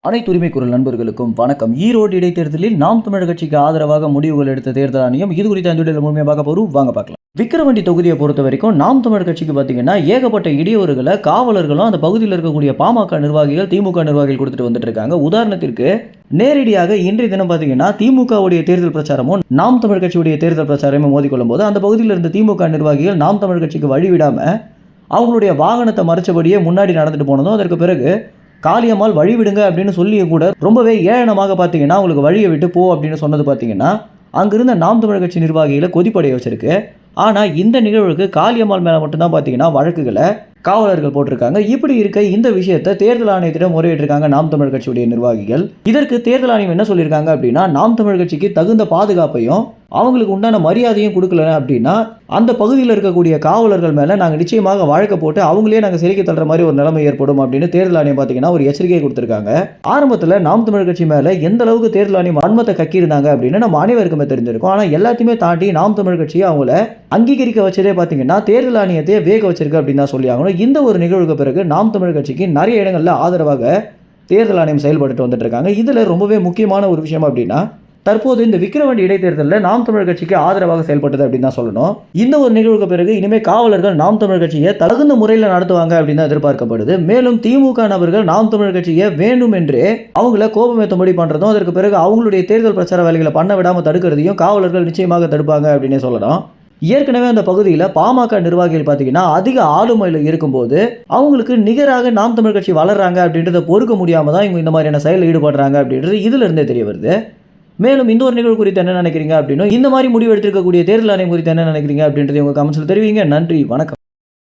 அனைத்து உரிமை குரல் நண்பர்களுக்கும் வணக்கம். ஈரோடு இடைத்தேர்தலில் நாம் தமிழர் கட்சிக்கு ஆதரவாக முடிவுகள் எடுத்த தேர்தல் ஆணையம் இது குறித்த அந்த வீடியோவில் முழுமையாக பார்க்க போகிறோம். வாங்க பார்க்கலாம். விக்கிரவாண்டி தொகுதியை பொறுத்த வரைக்கும் நாம் தமிழர் கட்சிக்கு பார்த்தீங்கன்னா ஏகப்பட்ட இடையூறுகளை காவலர்களும் அந்த பகுதியில் இருக்கக்கூடிய பாமக நிர்வாகிகள் திமுக நிர்வாகிகள் கொடுத்துட்டு வந்துட்டு இருக்காங்க. உதாரணத்திற்கு நேரடியாக இன்றைய தினம் பார்த்தீங்கன்னா திமுகவுடைய தேர்தல் பிரச்சாரமும் நாம் தமிழர் கட்சியுடைய தேர்தல் பிரச்சாரமும் மோதிக்கொள்ளும் போது அந்த பகுதியில் இருந்த திமுக நிர்வாகிகள் நாம் தமிழர் கட்சிக்கு வழிவிடாம அவங்களுடைய வாகனத்தை மறைச்சபடியே முன்னாடி நடந்துட்டு போனதும் அதற்கு பிறகு காளியம்மாள் வழி விடுங்க அப்படின்னு சொல்லி கூட ரொம்பவே ஏளனமாக பார்த்தீங்கன்னா உங்களுக்கு வழியை விட்டு போ அப்படின்னு சொன்னது பார்த்தீங்கன்னா அங்கிருந்த நாம் தமிழர் கட்சி நிர்வாகிகளை கொதிப்படைய வச்சிருக்கு. ஆனால் இந்த நிகழ்வுக்கு காளியம்மாள் மேலே மட்டும்தான் பார்த்தீங்கன்னா வழக்குகளை காவலர்கள் போட்டிருக்காங்க. இப்படி இருக்க இந்த விஷயத்தை தேர்தல் ஆணையத்திடம் முறையிட்டிருக்காங்க நாம் தமிழர் கட்சியுடைய நிர்வாகிகள். இதற்கு தேர்தல் ஆணையம் என்ன சொல்லியிருக்காங்க அப்படின்னா, நாம் தமிழர் கட்சிக்கு தகுந்த பாதுகாப்பையும் அவங்களுக்கு உண்டான மரியாதையும் கொடுக்கல அப்படின்னா அந்த பகுதியில் இருக்கக்கூடிய காவலர்கள் மேலே நாங்கள் நிச்சயமாக வழக்கு போட்டு அவங்களே நாங்கள் சிறைக்கு தள்ளுற மாதிரி ஒரு நிலைமை ஏற்படும் அப்படின்னு தேர்தல் ஆணையம் பார்த்தீங்கன்னா ஒரு எச்சரிக்கையை கொடுத்துருக்காங்க. ஆரம்பத்தில் நாம் தமிழர் கட்சி மேலே எந்த அளவுக்கு தேர்தல் ஆணையம் வன்மத்தை கக்கியிருந்தாங்க அப்படின்னு நம்ம அனைவருக்குமே தெரிஞ்சிருக்கும். ஆனால் எல்லாத்தையுமே தாண்டி நாம் தமிழர் கட்சியை அவங்கள அங்கீகரிக்க வச்சதே பார்த்தீங்கன்னா தேர்தல் ஆணையத்தையே வேக வச்சிருக்கு அப்படின்னு தான் சொல்லி ஆகணும். இந்த ஒரு நிகழ்வுக்கு பிறகு நாம் தமிழர் கட்சிக்கு நிறைய இடங்களில் ஆதரவாக தேர்தல் ஆணையம் செயல்பட்டு வந்துட்டு இருக்காங்க. இதில் ரொம்பவே முக்கியமான ஒரு விஷயம் அப்படின்னா தற்போது இந்த விக்கிரவாண்டி இடைத்தேர்தலில் நாம் தமிழர் கட்சிக்கு ஆதரவாக செயல்பட்டது அப்படின்னு தான் சொல்லணும். இந்த ஒரு நிகழ்வுக்கு பிறகு இனிமேல் காவலர்கள் நாம் தமிழர் கட்சியை தகுந்த முறையில் நடத்துவாங்க அப்படின்னு தான் எதிர்பார்க்கப்படுது. மேலும் திமுக நபர்கள் நாம் தமிழர் கட்சியை வேண்டும் என்றே அவங்கள கோபமேற்றும்படி பண்றதும் அதற்கு பிறகு அவங்களுடைய தேர்தல் பிரச்சார வேலைகளை பண்ண விடாமல் தடுக்கிறதையும் காவலர்கள் நிச்சயமாக தடுப்பாங்க அப்படின்னு சொல்லலாம். ஏற்கனவே அந்த பகுதியில் பாமக நிர்வாகிகள் பார்த்தீங்கன்னா அதிக ஆளுமையில் இருக்கும்போது அவங்களுக்கு நிகராக நாம் தமிழர் கட்சி வளர்றாங்க அப்படின்றத பொறுக்க முடியாமல் தான் இவங்க இந்த மாதிரியான செயலில் ஈடுபடுறாங்க அப்படின்றது இதுல இருந்தே தெரிய வருது. மேலும் இந்த ஒரு நிகழ்வு குறித்து என்ன நினைக்கிறீங்க அப்படின்னா இந்த மாதிரி முடிவு எடுத்திருக்கக்கூடிய தேர்தல் ஆணையம் குறித்து என்ன நினைக்கிறீங்க அப்படின்றது உங்க கமெண்ட்ஸ்ல தெரிவிங்க. நன்றி, வணக்கம்.